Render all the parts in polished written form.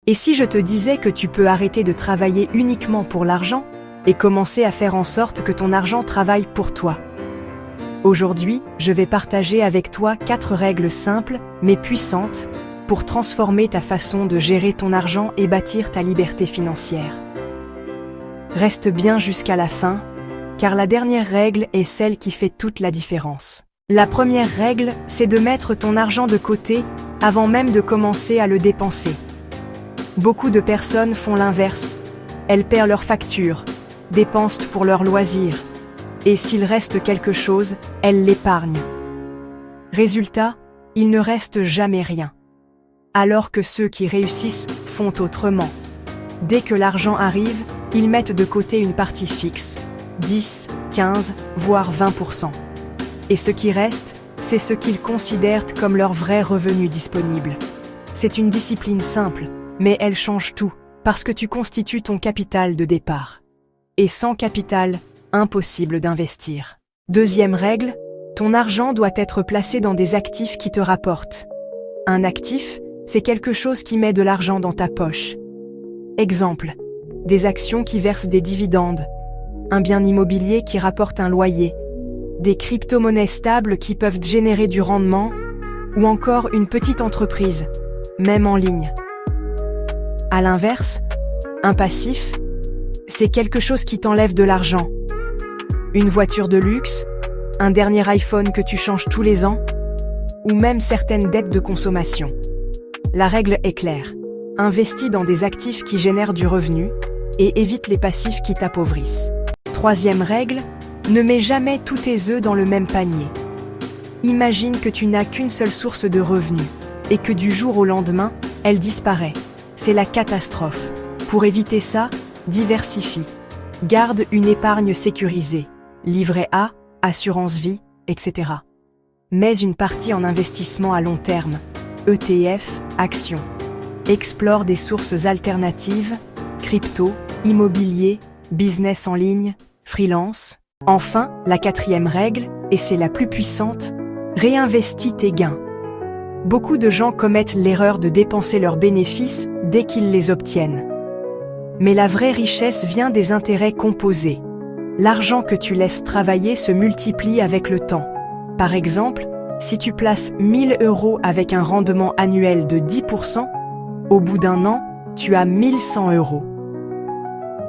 Et si je te disais que tu peux arrêter de travailler uniquement pour l'argent et commencer à faire en sorte que ton argent travaille pour toi? Aujourd'hui, je vais partager avec toi 4 règles simples mais puissantes pour transformer ta façon de gérer ton argent et bâtir ta liberté financière. Reste bien jusqu'à la fin, car la dernière règle est celle qui fait toute la différence. La première règle, c'est de mettre ton argent de côté avant même de commencer à le dépenser. Beaucoup de personnes font l'inverse. Elles paient leurs factures, dépensent pour leurs loisirs, et s'il reste quelque chose, elles l'épargnent. Résultat, il ne reste jamais rien. Alors que ceux qui réussissent font autrement. Dès que l'argent arrive, ils mettent de côté une partie fixe, 10, 15, voire 20%. Et ce qui reste, c'est ce qu'ils considèrent comme leur vrai revenu disponible. C'est une discipline simple, mais elle change tout, parce que tu constitues ton capital de départ. Et sans capital, impossible d'investir. Deuxième règle, ton argent doit être placé dans des actifs qui te rapportent. Un actif, c'est quelque chose qui met de l'argent dans ta poche. Exemple, des actions qui versent des dividendes, un bien immobilier qui rapporte un loyer, des crypto-monnaies stables qui peuvent générer du rendement, ou encore une petite entreprise, même en ligne. À l'inverse, un passif, c'est quelque chose qui t'enlève de l'argent. Une voiture de luxe, un dernier iPhone que tu changes tous les ans, ou même certaines dettes de consommation. La règle est claire. Investis dans des actifs qui génèrent du revenu et évite les passifs qui t'appauvrissent. Troisième règle, ne mets jamais tous tes œufs dans le même panier. Imagine que tu n'as qu'une seule source de revenus et que du jour au lendemain, elle disparaît. C'est la catastrophe. Pour éviter ça, diversifie. Garde une épargne sécurisée, livret A, assurance vie, etc. Mets une partie en investissement à long terme, ETF, actions. Explore des sources alternatives, crypto, immobilier, business en ligne, freelance. Enfin, la quatrième règle, et c'est la plus puissante, réinvestis tes gains. Beaucoup de gens commettent l'erreur de dépenser leurs bénéfices dès qu'ils les obtiennent. Mais la vraie richesse vient des intérêts composés. L'argent que tu laisses travailler se multiplie avec le temps. Par exemple, si tu places 1 000 € avec un rendement annuel de 10%, au bout d'un an, tu as 1 100 €.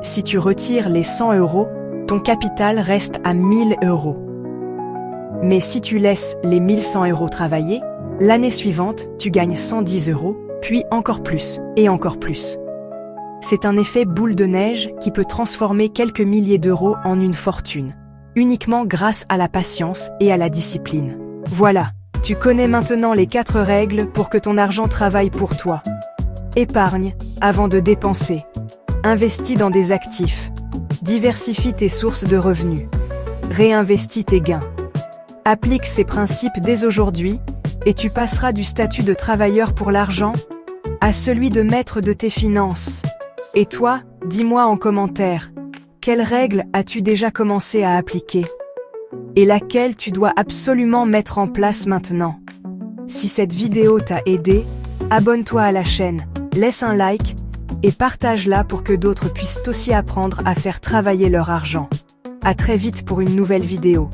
Si tu retires les 100 €, ton capital reste à 1 000 €. Mais si tu laisses les 1 100 € travailler, l'année suivante, tu gagnes 110 €, puis encore plus, et encore plus. C'est un effet boule de neige qui peut transformer quelques milliers d'euros en une fortune, uniquement grâce à la patience et à la discipline. Voilà, tu connais maintenant les 4 règles pour que ton argent travaille pour toi. Épargne avant de dépenser. Investis dans des actifs. Diversifie tes sources de revenus. Réinvestis tes gains. Applique ces principes dès aujourd'hui et tu passeras du statut de travailleur pour l'argent à celui de maître de tes finances. Et toi, dis-moi en commentaire, quelles règles as-tu déjà commencé à appliquer? Et laquelle tu dois absolument mettre en place maintenant? Si cette vidéo t'a aidé, abonne-toi à la chaîne, laisse un like et partage-la pour que d'autres puissent aussi apprendre à faire travailler leur argent. À très vite pour une nouvelle vidéo.